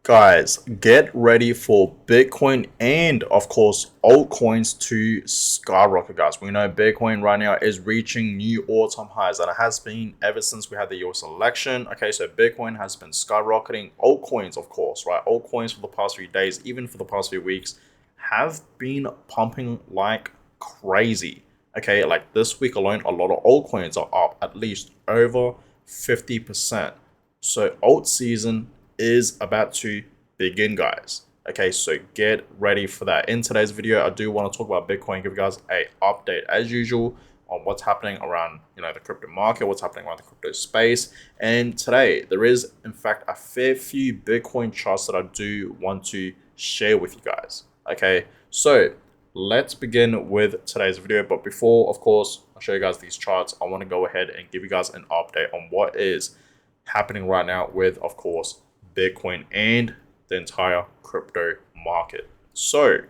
Guys, get ready for Bitcoin and, of course, altcoins to skyrocket, guys. We know Bitcoin right now is reaching new all-time highs, and it has been ever since we had the US election. Okay, so Bitcoin has been skyrocketing. Altcoins, of course, right? Altcoins for the past few days, even for the past few weeks, have been pumping like crazy. Okay, like this week alone, a lot of altcoins are up at least over 50%. So alt season is about to begin, guys. Okay, so get ready for that. In today's video, I do want to talk about Bitcoin, give you guys a update as usual on what's happening around the crypto market, what's happening around the crypto space. And today there is in fact a fair few Bitcoin charts that I do want to share with you guys. Okay, so let's begin with today's video. But before, of course, I'll show you guys these charts, I want to go ahead and give you guys an update on what is happening right now with, of course, Bitcoin and the entire crypto market. So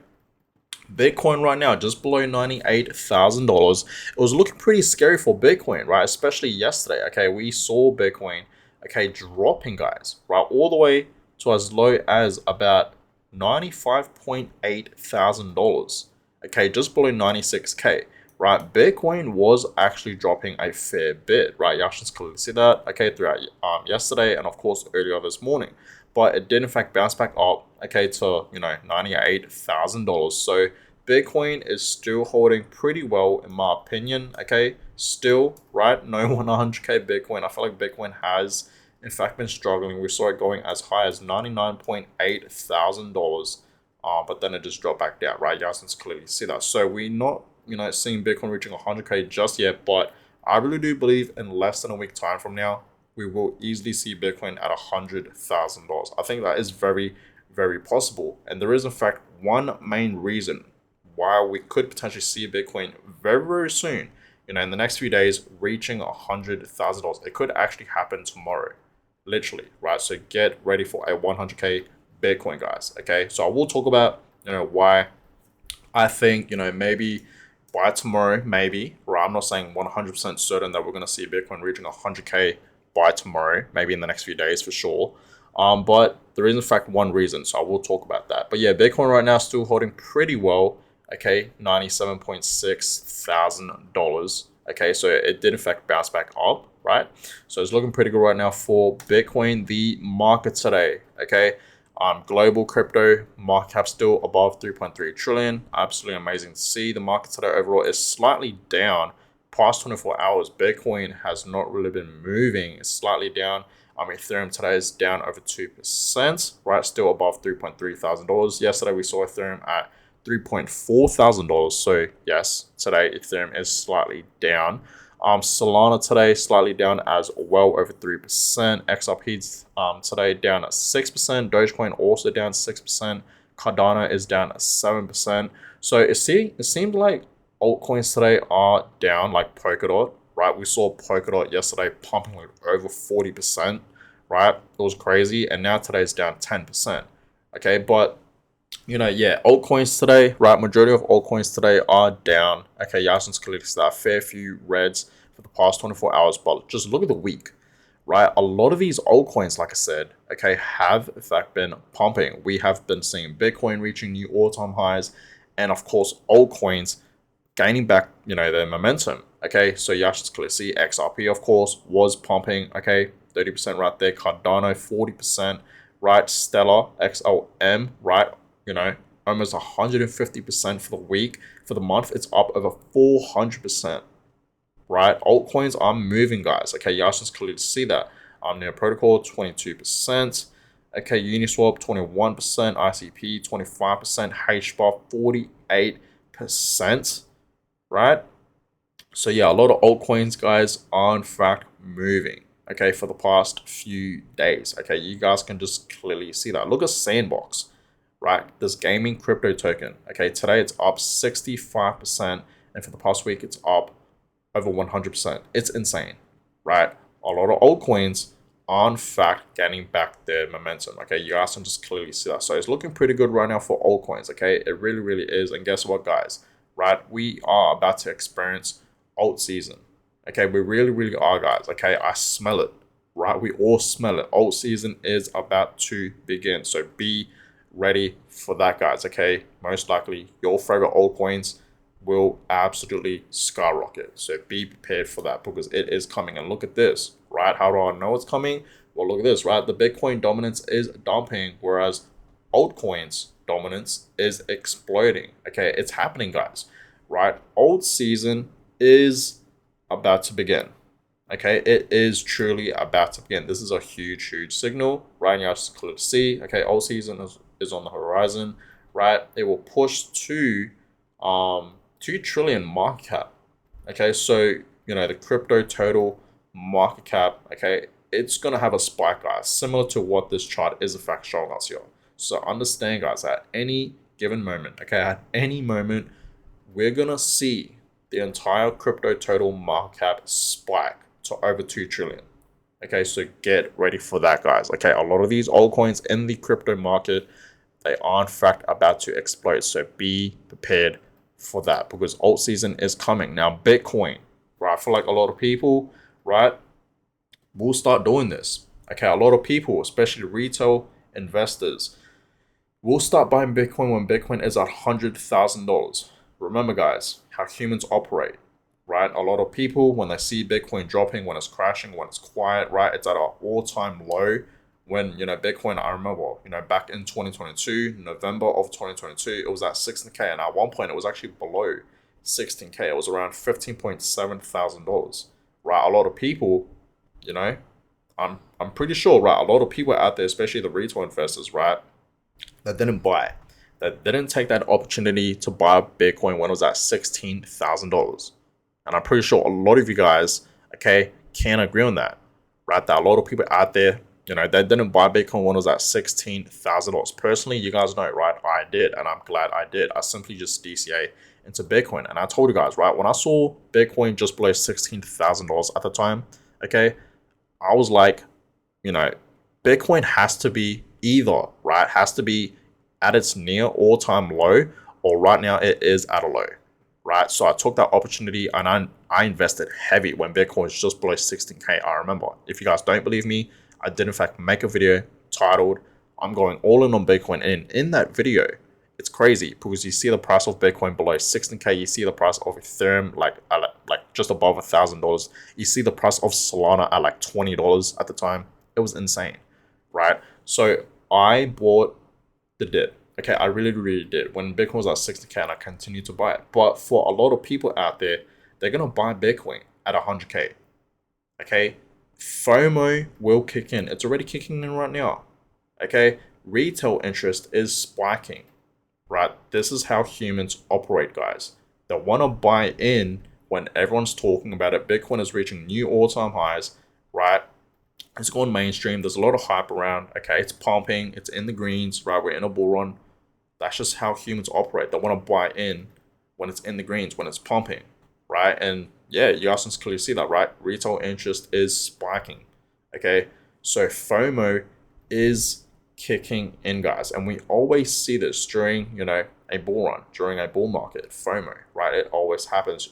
Bitcoin right now just below $98,000. It was looking pretty scary for Bitcoin, right? Especially yesterday. Okay, we saw Bitcoin dropping, guys, right, all the way to as low as about $95,800. Okay, just below 96K. Right, Bitcoin was actually dropping a fair bit, right? You actually clearly see that, okay, throughout yesterday and of course earlier this morning, but it did in fact bounce back up, okay, to $98,000. So Bitcoin is still holding pretty well in my opinion, okay, still, right? No 100K Bitcoin. I feel like Bitcoin has in fact been struggling. We saw it going as high as $99,800, but then it just dropped back down, right? You guys can clearly see that. So we're not seeing Bitcoin reaching 100K just yet, but I really do believe in less than a week time from now, we will easily see Bitcoin at $100,000. I think that is very, very possible. And there is in fact one main reason why we could potentially see Bitcoin very, very soon, in the next few days, reaching $100,000. It could actually happen tomorrow, literally, right? So get ready for a 100K Bitcoin, guys. Okay, so I will talk about, why I think, maybe by tomorrow, maybe, right? I'm not saying 100% certain that we're going to see Bitcoin reaching 100K by tomorrow, maybe in the next few days for sure. But there is in fact one reason, so I will talk about that. But yeah, Bitcoin right now is still holding pretty well. Okay, $97,600. Okay, so it did in fact bounce back up, right? So it's looking pretty good right now for Bitcoin. The market today, okay. Global crypto market cap still above 3.3 trillion. Absolutely amazing to see. The market today overall is slightly down. Past 24 hours, Bitcoin has not really been moving. It's slightly down. Ethereum today is down over 2%, right? Still above $3,300. Yesterday we saw Ethereum at $3,400. So yes, today Ethereum is slightly down. Solana today slightly down as well, over 3%. XRP today down at 6%. Dogecoin also down 6%. Cardano is down at 7%. So it seemed like altcoins today are down, like Polkadot, right? We saw Polkadot yesterday pumping like over 40%, right? It was crazy, and now today's down 10%. Okay, but yeah, altcoins today, right? Majority of altcoins today are down. Okay, Yasin's collected that fair few reds for the past 24 hours, but just look at the week, right? A lot of these altcoins, like I said, okay, have in fact been pumping. We have been seeing Bitcoin reaching new all-time highs, and of course, altcoins gaining back, their momentum. Okay, so Yashin's clearly see XRP, of course, was pumping. Okay, 30% right there. Cardano 40%, right? Stellar XLM, right? Almost 150% for the week. For the month, it's up over 400%, right? Altcoins are moving, guys. Okay, Yashin's clearly see that. Neo Protocol 22%. Okay, Uniswap 21%, ICP 25%, HBAR 48%, right? So yeah, a lot of altcoins, guys, are in fact moving, okay, for the past few days. Okay, you guys can just clearly see that. Look at Sandbox, right? This gaming crypto token, okay, today it's up 65%, and for the past week it's up over 100%. It's insane, right? A lot of altcoins are in fact getting back their momentum. Okay, you guys can just clearly see that. So it's looking pretty good right now for altcoins. Okay, it really, really is. And guess what, guys? Right, we are about to experience alt season. Okay, we really, really are, guys. Okay, I smell it right? We all smell it. Alt season is about to begin. So be ready for that, guys, okay? Most likely your favorite altcoins will absolutely skyrocket. So be prepared for that because it is coming. And look at this, right? How do I know it's coming? Well, look at this, right? The Bitcoin dominance is dumping, whereas altcoins dominance is exploding. Okay, it's happening, guys, right? Alt season is about to begin. Okay, it is truly about to begin. This is a huge signal, right? Now it's clear to see. Okay, alt season is on the horizon, right? It will push to 2 trillion market cap. Okay, so the crypto total market cap, okay, it's gonna have a spike, guys, similar to what this chart is in fact showing us here. So understand, guys, at any given moment, okay, at any moment, we're gonna see the entire crypto total market cap spike to over 2 trillion. Okay, so get ready for that, guys. Okay, a lot of these altcoins in the crypto market, they are in fact about to explode. So be prepared for that because alt season is coming. Now, Bitcoin, right? I feel like a lot of people, right, will start doing this. Okay, a lot of people, especially retail investors, will start buying Bitcoin when Bitcoin is $100,000. Remember, guys, how humans operate, right? A lot of people, when they see Bitcoin dropping, when it's crashing, when it's quiet, right, it's at an all-time low. When Bitcoin, I remember, back in 2022, November of 2022, it was at 16K, and at one point it was actually below 16K. It was around $15,700, right? A lot of people, I'm pretty sure, right? A lot of people out there, especially the retail investors, right, that didn't buy, that didn't take that opportunity to buy Bitcoin when it was at $16,000. And I'm pretty sure a lot of you guys, okay, can agree on that, right? That a lot of people out there, they didn't buy Bitcoin when it was at $16,000. Personally, you guys know, right? I did, and I'm glad I did. I simply just DCA into Bitcoin. And I told you guys, right, when I saw Bitcoin just below $16,000 at the time, okay, I was like, Bitcoin has to be either, right, has to be at its near all-time low, or right now it is at a low, right? So I took that opportunity and I invested heavy when Bitcoin was just below 16K. I remember. If you guys don't believe me, I did in fact make a video titled "I'm going all in on Bitcoin," and in that video, it's crazy because you see the price of Bitcoin below 16K, you see the price of Ethereum like just above $1,000, you see the price of Solana at like $20 at the time. It was insane, right? So I bought the dip. Okay, I really did when Bitcoin was at 60K, and I continued to buy it. But for a lot of people out there, they're gonna buy Bitcoin at 100K. Okay, FOMO will kick in. It's already kicking in right now. Okay, retail interest is spiking. Right, this is how humans operate, guys. They want to buy in when everyone's talking about it. Bitcoin is reaching new all-time highs. Right, it's gone mainstream. There's a lot of hype around. Okay, it's pumping. It's in the greens. Right, we're in a bull run. That's just how humans operate. They want to buy in when it's in the greens, when it's pumping, right? And yeah, you guys can clearly see that, right? Retail interest is spiking, okay? So FOMO is kicking in, guys. And we always see this during, a bull run, during a bull market, FOMO, right? It always happens.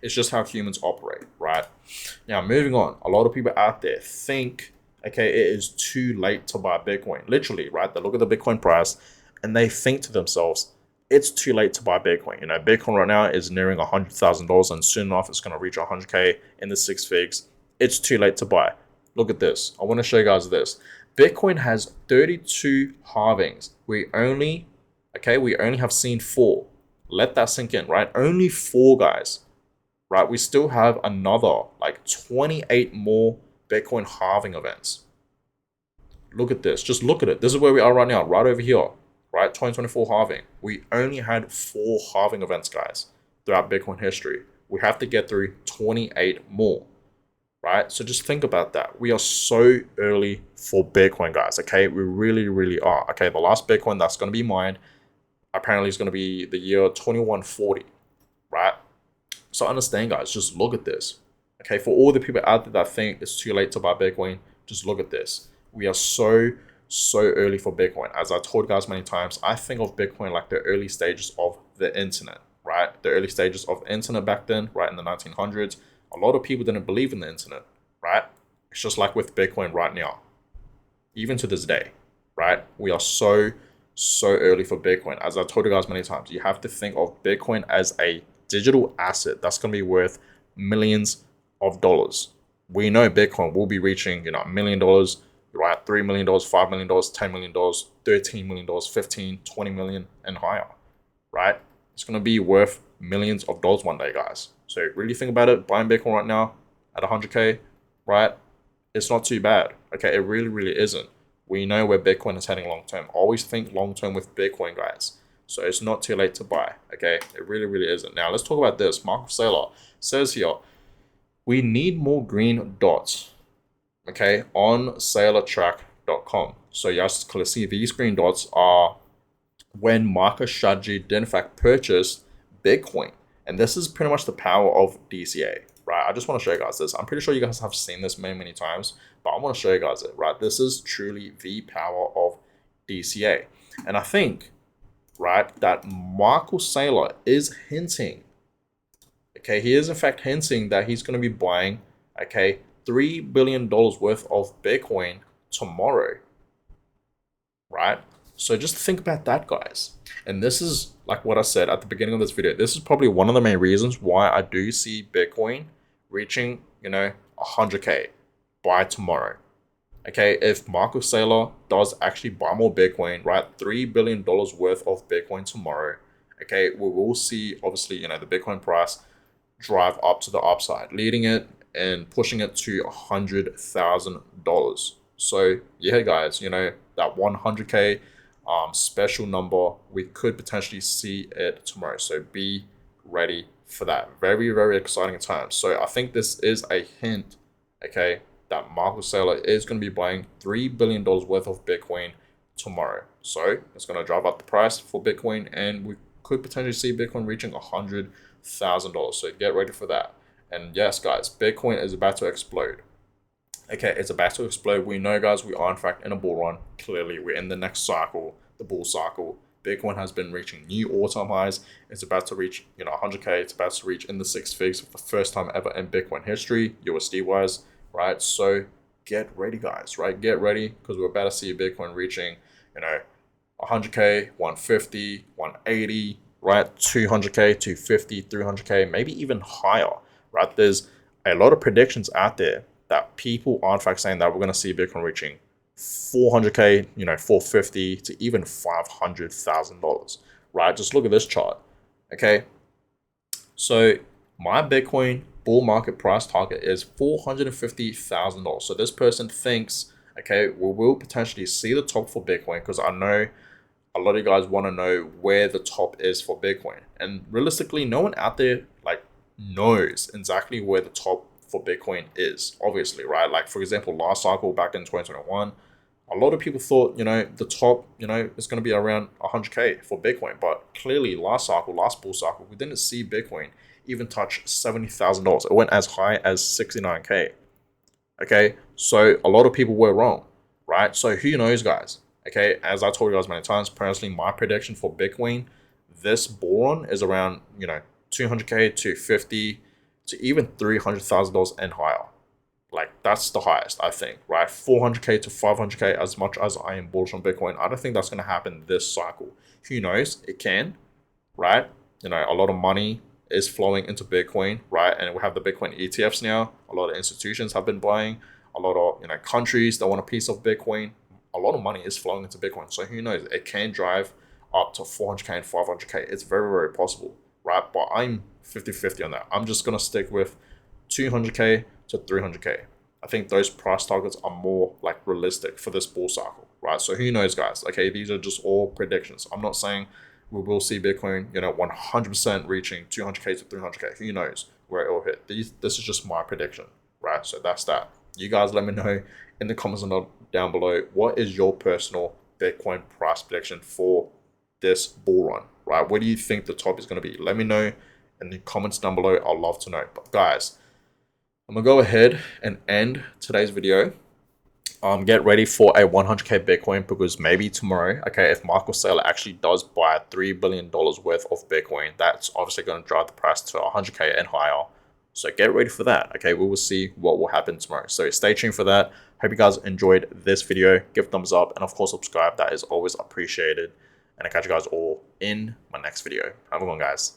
It's just how humans operate, right? Now, moving on, a lot of people out there think, okay, it is too late to buy Bitcoin. Literally, right? They look at the Bitcoin price and they think to themselves, it's too late to buy Bitcoin. Bitcoin right now is nearing $100,000, and soon enough it's going to reach 100K in the 6 figs. It's too late to buy. Look at this. I want to show you guys this. Bitcoin has 32 halvings. We only have seen 4. Let that sink in, right? Only 4, guys. Right? We still have another like 28 more Bitcoin halving events. Look at this. Just look at it. This is where we are right now, right over here. Right, 2024 halving. We only had 4 halving events, guys, throughout Bitcoin history. We have to get through 28 more, right? So just think about that. We are so early for Bitcoin, guys, okay? We really are. Okay, the last Bitcoin that's going to be mined apparently is going to be the year 2140, right? So understand, guys, just look at this. Okay, for all the people out there that think it's too late to buy Bitcoin, just look at this. We are so early for Bitcoin. As I told you guys many times, I think of Bitcoin like the early stages of the internet, right? The early stages of the internet back then, right, in the 1900s. A lot of people didn't believe in the internet, right? It's just like with Bitcoin right now, even to this day, right? We are so early for Bitcoin. As I told you guys many times, you have to think of Bitcoin as a digital asset that's going to be worth millions of dollars. We know Bitcoin will be reaching, $1 million, right? $3 million, $5 million, $10 million, $13 million, 15, 20 million and higher, right? It's going to be worth millions of dollars one day, guys. So really think about it. Buying Bitcoin right now at 100K, right? It's not too bad. Okay, it really isn't. We know where Bitcoin is heading long term. Always think long term with Bitcoin, guys. So it's not too late to buy. Okay, it really isn't. Now let's talk about this. Marco Saylor says here, we need more green dots. Okay, on sailortrack.com. So yes, clearly these green dots are when MicroStrategy did in fact purchase Bitcoin. And this is pretty much the power of DCA, right? I just want to show you guys this. I'm pretty sure you guys have seen this many times, but I want to show you guys it, right? This is truly the power of DCA. And I think, right, that Michael Saylor is hinting, okay, he is in fact hinting that he's going to be buying, okay, $3 billion worth of Bitcoin tomorrow, right? So just think about that, guys. And this is like what I said at the beginning of this video. This is probably one of the main reasons why I do see Bitcoin reaching, 100K by tomorrow. Okay, if Marco Saylor does actually buy more Bitcoin, right, $3 billion worth of Bitcoin tomorrow, okay, we will see, obviously, the Bitcoin price drive up to the upside, leading it and pushing it to $100,000. So yeah, guys, that 100K special number, we could potentially see it tomorrow. So be ready for that. Very exciting times. So I think this is a hint, okay, that Marco Saylor is going to be buying $3 billion worth of Bitcoin tomorrow. So it's going to drive up the price for Bitcoin, and we could potentially see Bitcoin reaching $100,000. So get ready for that. And yes, guys, Bitcoin is about to explode. Okay, it's about to explode. We know, guys, we are in fact in a bull run. Clearly, we're in the next cycle, the bull cycle. Bitcoin has been reaching new all-time highs. It's about to reach, 100K. It's about to reach in the six figures for the first time ever in Bitcoin history, USD-wise, right? So get ready, guys, right? Get ready, because we're about to see Bitcoin reaching, 100K, 150, 180, right? 200K, 250, 300K, maybe even higher, right? There's a lot of predictions out there that people are in fact saying that we're going to see Bitcoin reaching 400K, 450 to even $500,000, right? Just look at this chart, okay? So my Bitcoin bull market price target is $450,000. So this person thinks, okay, we will potentially see the top for Bitcoin, because I know a lot of you guys want to know where the top is for Bitcoin. And realistically, no one out there knows exactly where the top for Bitcoin is, obviously, right? Like, for example, last cycle back in 2021, a lot of people thought, the top, is going to be around 100K for Bitcoin. But clearly, last bull cycle, we didn't see Bitcoin even touch $70,000. It went as high as 69K. Okay, so a lot of people were wrong, right? So who knows, guys? Okay, as I told you guys many times, personally, my prediction for Bitcoin this bull run is around, 200K to 50 to even $300,000 and higher. Like, that's the highest, I think, right? 400K to 500K, as much as I am bullish on Bitcoin, I don't think that's going to happen this cycle. Who knows? It can, right? A lot of money is flowing into Bitcoin, right? And we have the Bitcoin ETFs now. A lot of institutions have been buying. A lot of, countries that want a piece of Bitcoin. A lot of money is flowing into Bitcoin. So who knows? It can drive up to 400K and 500K. It's very possible, right? But I'm 50-50 on that. I'm just going to stick with 200K to 300K. I think those price targets are more realistic for this bull cycle, right? So who knows, guys? Okay, these are just all predictions. I'm not saying we will see Bitcoin, 100% reaching 200K to 300K. Who knows where it will hit? This is just my prediction, right? So that's that. You guys let me know in the comments down below, what is your personal Bitcoin price prediction for this bull run, right? Where do you think the top is going to be? Let me know in the comments down below. I'd love to know. But guys, I'm going to go ahead and end today's video. Get ready for a 100K Bitcoin, because maybe tomorrow, okay, if Michael Saylor actually does buy $3 billion worth of Bitcoin, that's obviously going to drive the price to 100K and higher. So get ready for that. Okay, we will see what will happen tomorrow. So stay tuned for that. Hope you guys enjoyed this video. Give a thumbs up and of course subscribe. That is always appreciated. And I'll catch you guys all in my next video. Have a good one, guys.